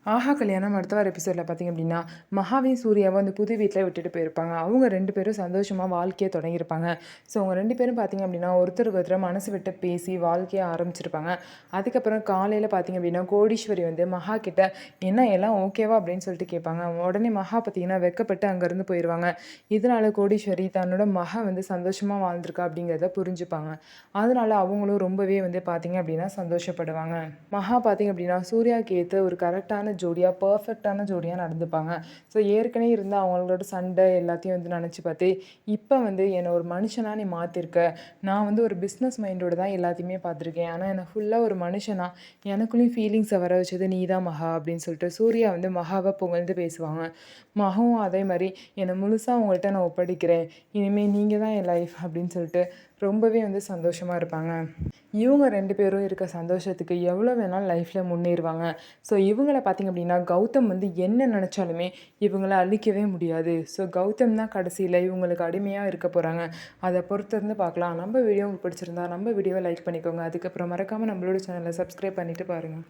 ஆஹா கல்யாணம் அடுத்த வார எபிசோடில் பார்த்தீங்க அப்படின்னா, மகாவையும் சூர்யாவும் அந்த புது வீட்டில் விட்டுட்டு போயிருப்பாங்க. அவங்க 2 பேரும் சந்தோஷமா வாழ்க்கைய தொடங்கியிருப்பாங்க. ஸோ அவங்க 2 பேரும் பார்த்தீங்க அப்படின்னா, ஒருத்தருக்கு ஒருத்தர் மனசு விட்டு பேசி வாழ்க்கைய ஆரம்பிச்சிருப்பாங்க. அதுக்கப்புறம் காலையில பார்த்தீங்க அப்படின்னா, கோடீஸ்வரி வந்து மகா கிட்ட, "என்ன எல்லாம் ஓகேவா?" அப்படின்னு சொல்லிட்டு கேட்பாங்க. உடனே மகா பார்த்தீங்கன்னா வெட்கப்பட்டு அங்கேருந்து போயிருவாங்க. இதனால கோடீஸ்வரி தன்னோட மக வந்து சந்தோஷமா வாழ்ந்திருக்கா அப்படிங்கிறத புரிஞ்சுப்பாங்க. அதனால அவங்களும் ரொம்பவே வந்து பார்த்தீங்க அப்படின்னா சந்தோஷப்படுவாங்க. மகா பார்த்தீங்க அப்படின்னா, சூர்யாவுக்கு ஏத்த ஒரு கரெக்டான ஜோடியா, பெர்ஃபெக்ட்டான ஜோடியா நடந்துப்பாங்க. ஸோ ஏற்கனவே இருந்த அவங்களோட சண்டை எல்லாத்தையும் வந்து நெனச்சு பார்த்து, இப்ப வந்து என்ன ஒரு மனுஷனா நீ மாத்திருக்க. நான் வந்து ஒரு பிசினஸ் மைண்டோட தான் எல்லாத்தையுமே பார்த்துருக்கேன். ஆனா என்ன ஃபுல்லா ஒரு மனுஷனா, எனக்குள்ளேயும் ஃபீலிங்ஸ வர வச்சது நீ தான் மகா அப்படின்னு சொல்லிட்டு சூர்யா வந்து மகாவ புகழ்ந்து பேசுவாங்க. மகாவும் அதே மாரி என்ன முழுசா உங்கள்ட்ட நான் ஒப்படைக்கிறேன். இனிமே நீங்க தான் என் லைஃப் அப்படின்னு சொல்லிட்டு ரொம்பவே வந்து சந்தோஷமா இருப்பாங்க. இவங்க 2 பேரும் இருக்க சந்தோஷத்துக்கு எவ்வளோ வேணாலும் லைஃப்ல முன்னேறுவாங்க. ஸோ இவங்கள பார்த்தீங்க அப்படின்னா, கௌதம் வந்து என்ன நெனச்சாலுமே இவங்கள அழிக்கவே முடியாது. ஸோ கௌதம் தான் கடைசியில இவங்களுக்கு அடிமையா இருக்க போறாங்க. அத பொறுத்திருந்து பார்க்கலாம். நம்ம வீடியோ உங்களுக்கு பிடிச்சிருந்தா நம்ம வீடியோவ லைக் பண்ணிக்கோங்க. அதுக்கப்புறம் மறக்காம நம்மளோட சேனல சப்ஸ்கிரைப் பண்ணிட்டு பாருங்க.